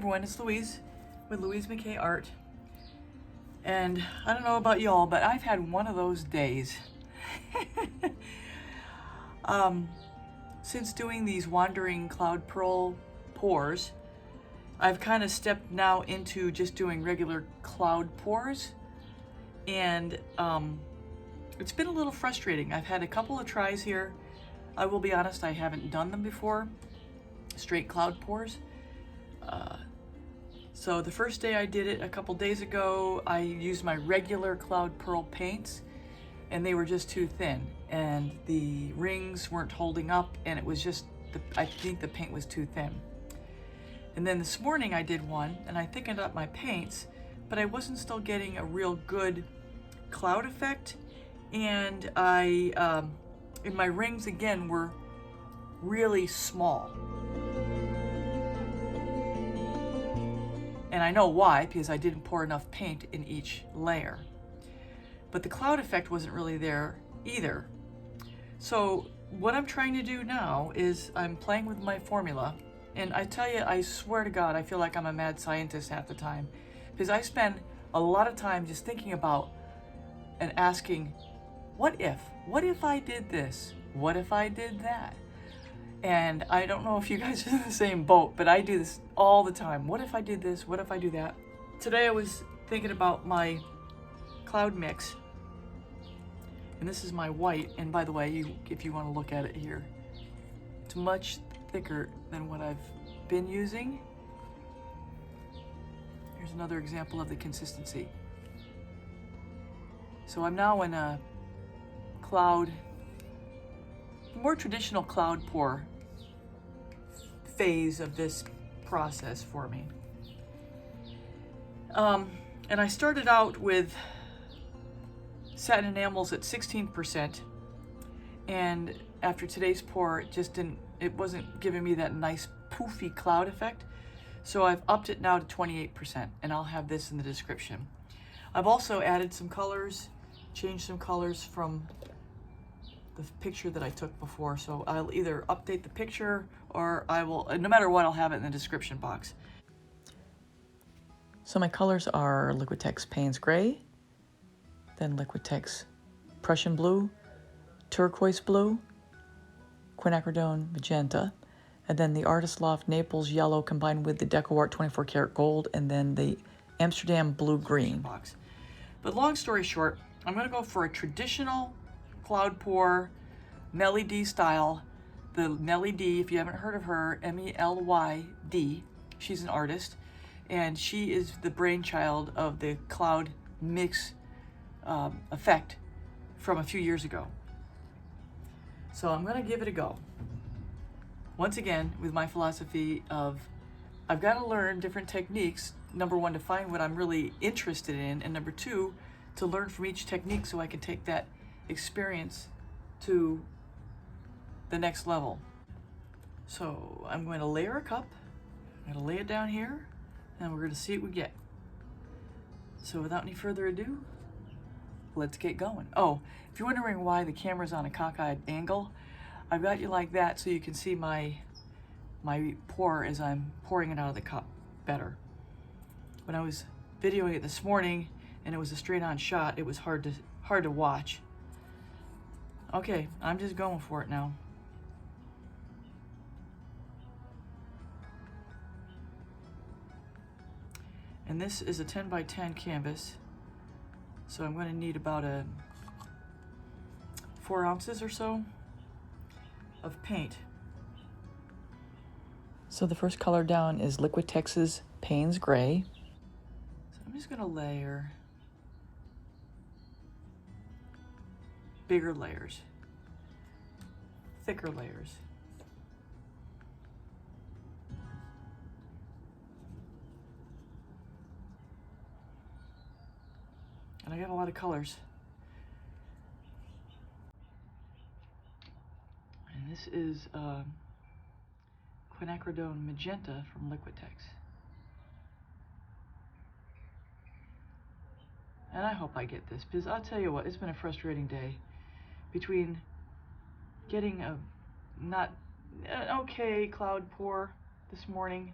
everyone, it's Louise with Louise McKay Art. And I don't know about y'all, but I've had one of those days. Since doing these wandering cloud pearl pours, I've kind of stepped now into just doing regular cloud pours. And it's been a little frustrating. I've had a couple of tries here. I will be honest, I haven't done them before, straight cloud pours. So the first day I did it a couple days ago, I used my regular cloud pearl paints and they were just too thin and the rings weren't holding up, and it was just, I think the paint was too thin. And then this morning I did one and I thickened up my paints, but I wasn't still getting a real good cloud effect. And and my rings again were really small. And I know why, because I didn't pour enough paint in each layer. But the cloud effect wasn't really there either. So what I'm trying to do now is I'm playing with my formula. And I tell you, I swear to God, I feel like I'm a mad scientist half the time. Because I spend a lot of time just thinking about and asking, what if I did this? What if I did that? And I don't know if you guys are in the same boat, but I do this all the time. What if I did this? What if I do that? Today I was thinking about my cloud mix. And this is my white. And by the way, if you want to look at it here, it's much thicker than what I've been using. Here's another example of the consistency. So I'm now in a more traditional cloud pour phase of this process for me. And I started out with satin enamels at 16%, and after today's pour, it wasn't giving me that nice poofy cloud effect. So I've upped it now to 28%, and I'll have this in the description. I've also added some colors, changed some colors from the picture that I took before, so I'll either update the picture or I will, no matter what, I'll have it in the description box. So my colors are Liquitex Payne's Gray, then Liquitex Prussian Blue, Turquoise Blue, Quinacridone Magenta, and then the Artist Loft Naples Yellow combined with the DecoArt 24 karat gold, and then the Amsterdam Blue Green. But long story short, I'm going to go for a traditional cloud pour, Melly D style. The Melly D, if you haven't heard of her, M-E-L-Y-D, she's an artist, and she is the brainchild of the cloud mix effect from a few years ago. So I'm going to give it a go. Once again, with my philosophy of I've got to learn different techniques, number one, to find what I'm really interested in, and number two, to learn from each technique so I can take that experience to the next level. So I'm going to layer a cup, I'm going to lay it down here, and we're going to see what we get. So without any further ado, let's get going. Oh, if you're wondering why the camera's on a cockeyed angle, I've got you like that so you can see my pour as I'm pouring it out of the cup better. When I was videoing it this morning and it was a straight on shot, it was hard to watch. Okay, I'm just going for it now. And this is a 10 by 10 canvas, so I'm going to need about 4 ounces or so of paint. So the first color down is Liquitex's Payne's Gray. So I'm just going to layer bigger layers, thicker layers. And I got a lot of colors. And this is Quinacridone Magenta from Liquitex. And I hope I get this, because I'll tell you what, it's been a frustrating day. Between getting an okay cloud pour this morning,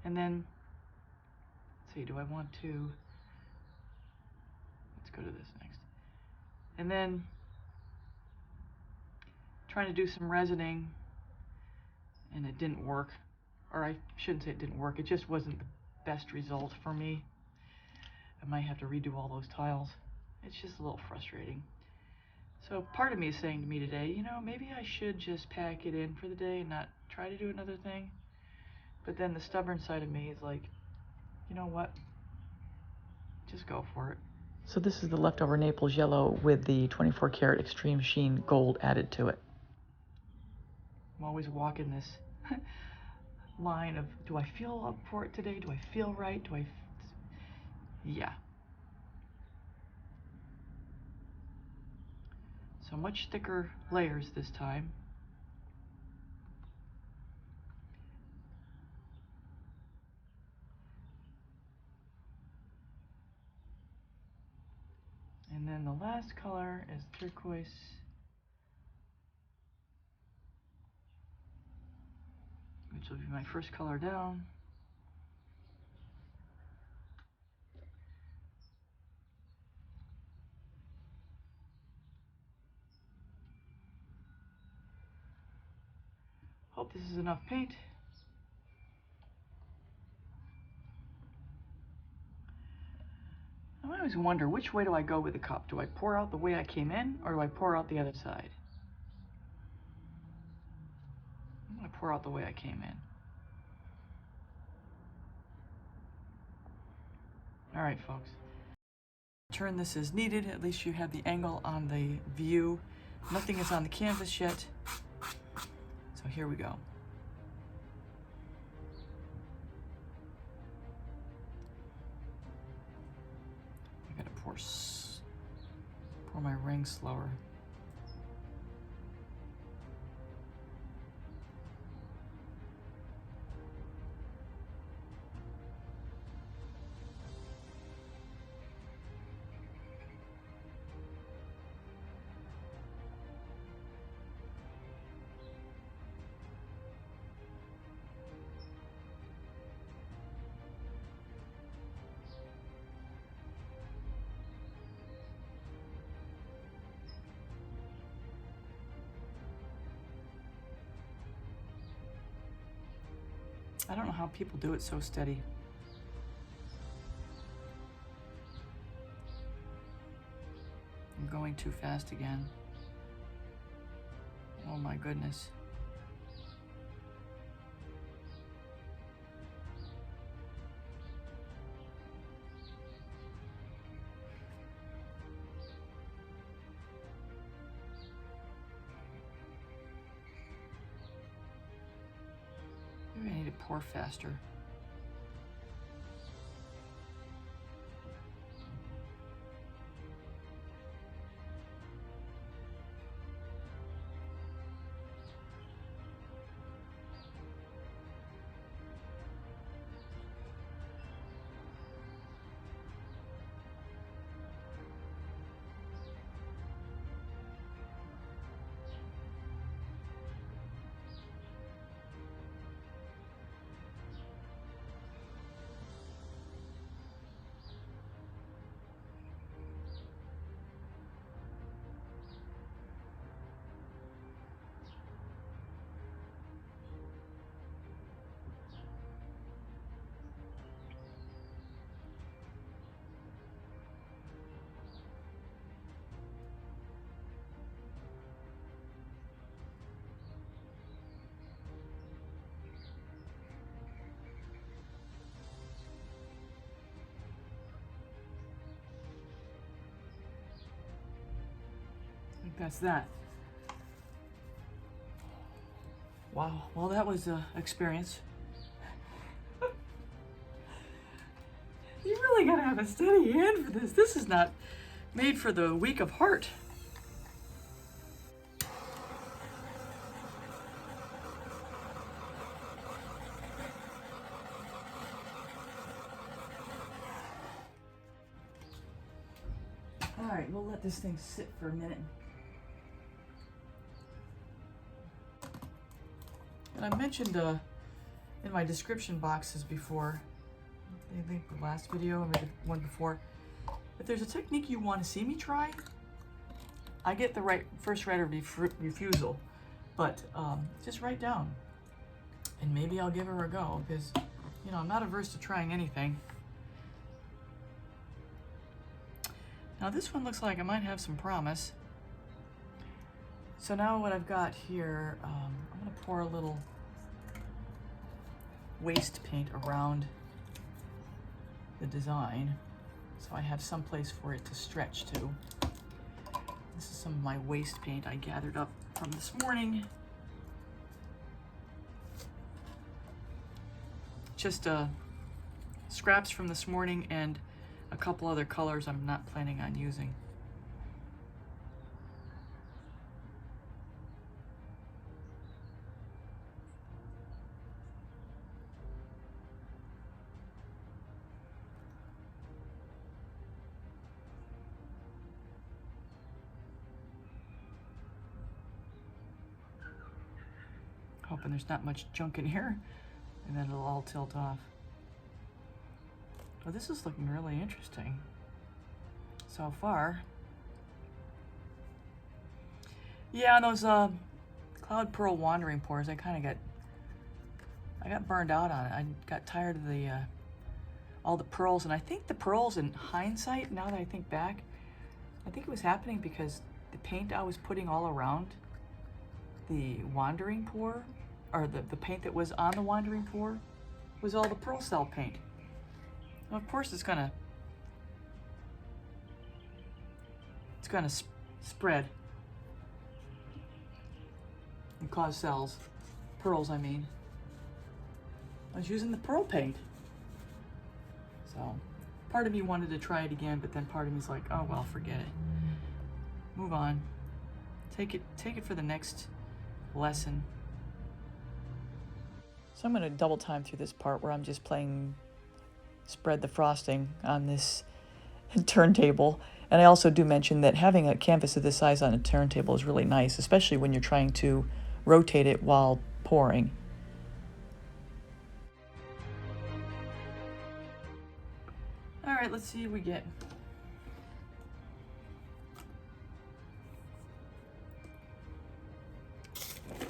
and then let's see, do I want to, let's go to this next. And then trying to do some resining, and it didn't work. Or I shouldn't say it didn't work, it just wasn't the best result for me. I might have to redo all those tiles. It's just a little frustrating. So part of me is saying to me today, you know, maybe I should just pack it in for the day and not try to do another thing. But then the stubborn side of me is like, you know what? Just go for it. So this is the leftover Naples yellow with the 24 karat extreme sheen gold added to it. I'm always walking this line of, do I feel up for it today? Do I feel right? Yeah. So much thicker layers this time. And then the last color is turquoise. Which will be my first color down. Hope this is enough paint. I always wonder, which way do I go with the cup? Do I pour out the way I came in, or do I pour out the other side? I'm going to pour out the way I came in. All right, folks. Turn this as needed. At least you have the angle on the view. Nothing is on the canvas yet. So here we go. I gotta pour my ring slower. I don't know how people do it so steady. I'm going too fast again. Oh my goodness. Maybe I need to pour faster. I think that's that. Wow, well that was an experience. You really gotta have a steady hand for this. This is not made for the weak of heart. All right, we'll let this thing sit for a minute. And I mentioned in my description boxes before I think the last video, or maybe the one before. If there's a technique you want to see me try, I get the first right of refusal, but just write down, and maybe I'll give her a go, because, you know, I'm not averse to trying anything. Now this one looks like it might have some promise. So now what I've got here, I'm gonna pour a little waste paint around the design, so I have some place for it to stretch to. This is some of my waste paint I gathered up from this morning. Just scraps from this morning and a couple other colors I'm not planning on using. Hoping there's not much junk in here, and then it'll all tilt off. Well, this is looking really interesting so far. Yeah, on those Cloud Pearl Wandering Pours, I got burned out on it. I got tired of the all the pearls, and I think the pearls, in hindsight, now that I think back, I think it was happening because the paint I was putting all around the Wandering Pour, or the paint that was on the Wandering Pour, was all the pearl cell paint. Well, of course it's gonna spread and cause cells. Pearls, I mean. I was using the pearl paint. So part of me wanted to try it again, but then part of me's like, oh well, forget it. Move on. Take it for the next lesson. So I'm going to double time through this part where I'm just playing spread the frosting on this turntable. And I also do mention that having a canvas of this size on a turntable is really nice, especially when you're trying to rotate it while pouring. All right, let's see what we get.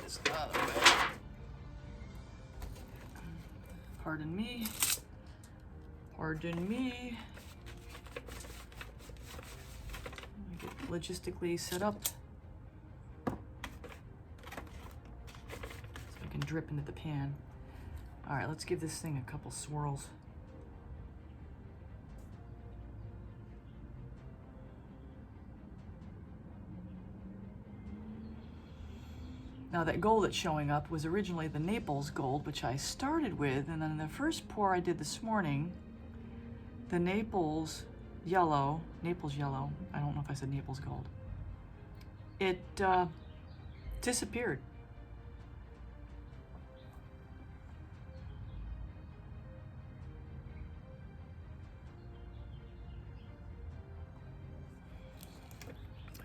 This out of the way. Pardon me. Pardon me. Get logistically set up so I can drip into the pan. All right, let's give this thing a couple swirls. Now that gold that's showing up was originally the Naples gold, which I started with, and then the first pour I did this morning, the Naples yellow, I don't know if I said Naples gold, it disappeared.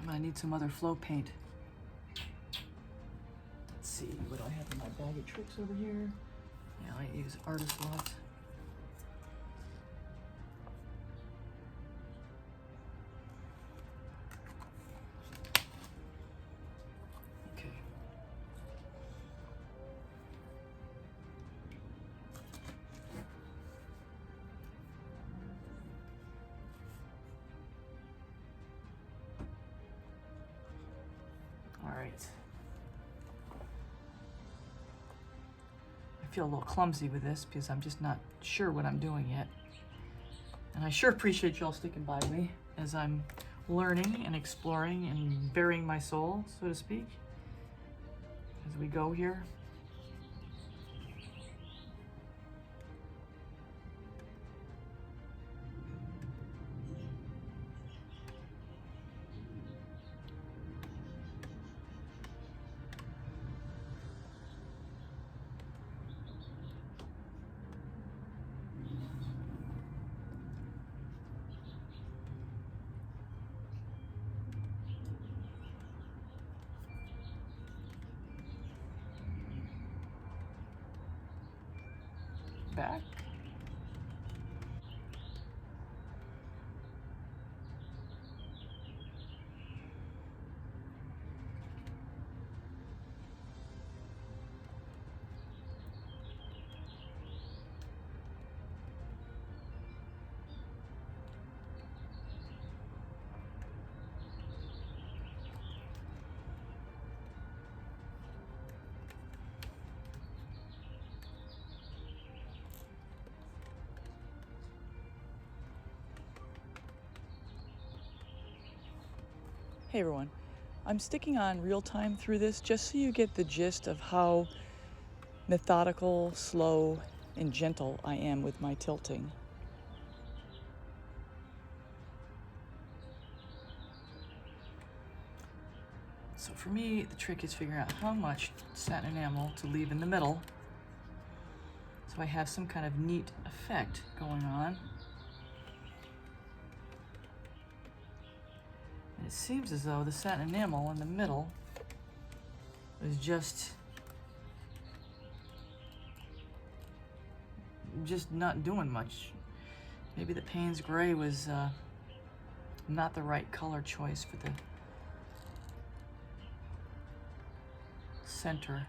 I'm gonna need some other flow paint. Let's see, what do I have in my bag of tricks over here? Yeah, I use Artist Loft. Okay. All right. I feel a little clumsy with this because I'm just not sure what I'm doing yet. And I sure appreciate y'all sticking by me as I'm learning and exploring and burying my soul, so to speak, as we go here. Back. Hey everyone, I'm sticking on real time through this just so you get the gist of how methodical, slow, and gentle I am with my tilting. So for me, the trick is figuring out how much satin enamel to leave in the middle so I have some kind of neat effect going on. And it seems as though the satin enamel in the middle is just not doing much. Maybe the Payne's gray was not the right color choice for the center.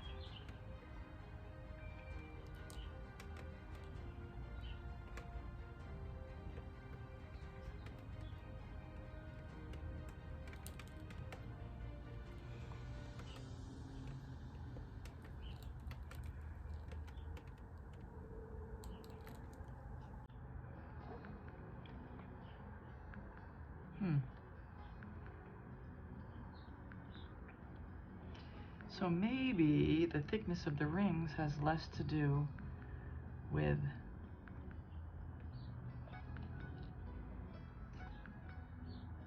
So maybe the thickness of the rings has less to do with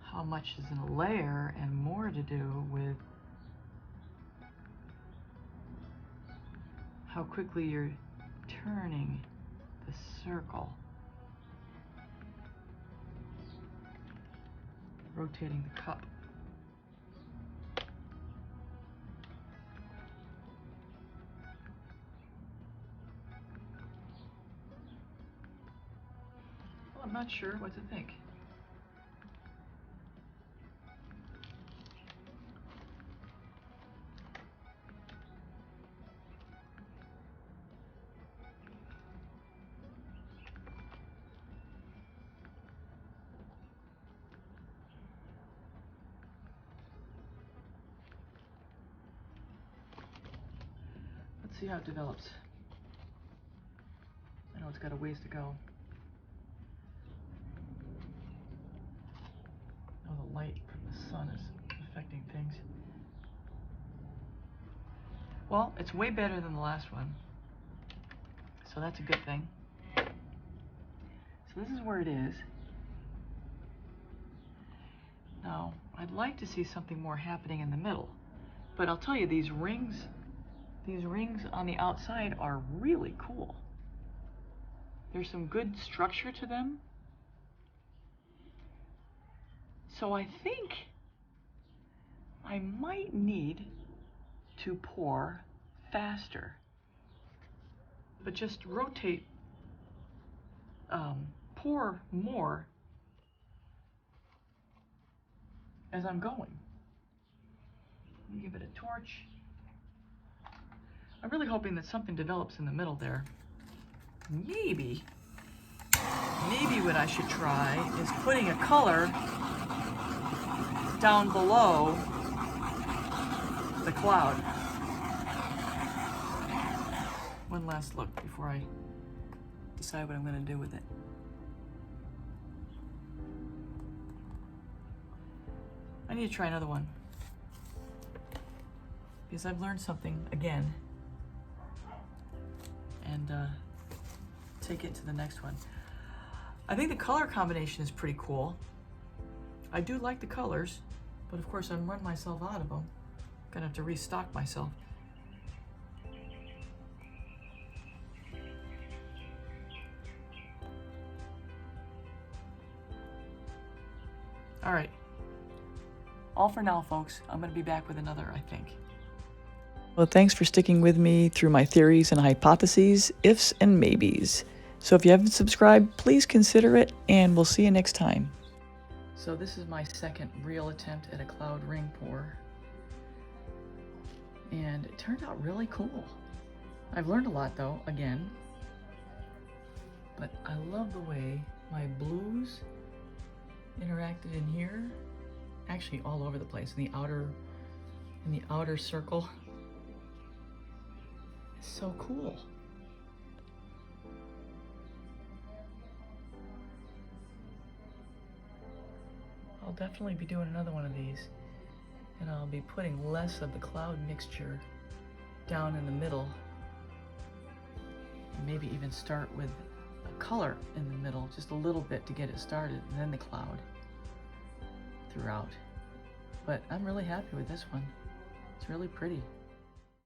how much is in a layer and more to do with how quickly you're turning the circle, rotating the cup. Well, I'm not sure what to think. Let's see how it develops. I know it's got a ways to go. Oh, the light from the sun is affecting things. Well, it's way better than the last one, so that's a good thing. So this is where it is. Now, I'd like to see something more happening in the middle, but I'll tell you, these rings on the outside are really cool. There's some good structure to them. So I think I might need to pour faster, but just rotate, pour more as I'm going. Let me give it a torch. I'm really hoping that something develops in the middle there. Maybe what I should try is putting a color down below the cloud. One last look before I decide what I'm going to do with it. I need to try another one because I've learned something again, and take it to the next one. I think the color combination is pretty cool. I do like the colors, but of course I'm running myself out of them. Gonna have to restock myself. All right, all for now, folks. I'm gonna be back with another, I think. Well, thanks for sticking with me through my theories and hypotheses, ifs and maybes. So if you haven't subscribed, please consider it, and we'll see you next time. So this is my second real attempt at a cloud ring pour, and it turned out really cool. I've learned a lot though, again, but I love the way my blues interacted in here, actually all over the place, in the outer circle. It's so cool. I'll definitely be doing another one of these. And I'll be putting less of the cloud mixture down in the middle. And maybe even start with a color in the middle, just a little bit to get it started, and then the cloud throughout. But I'm really happy with this one. It's really pretty.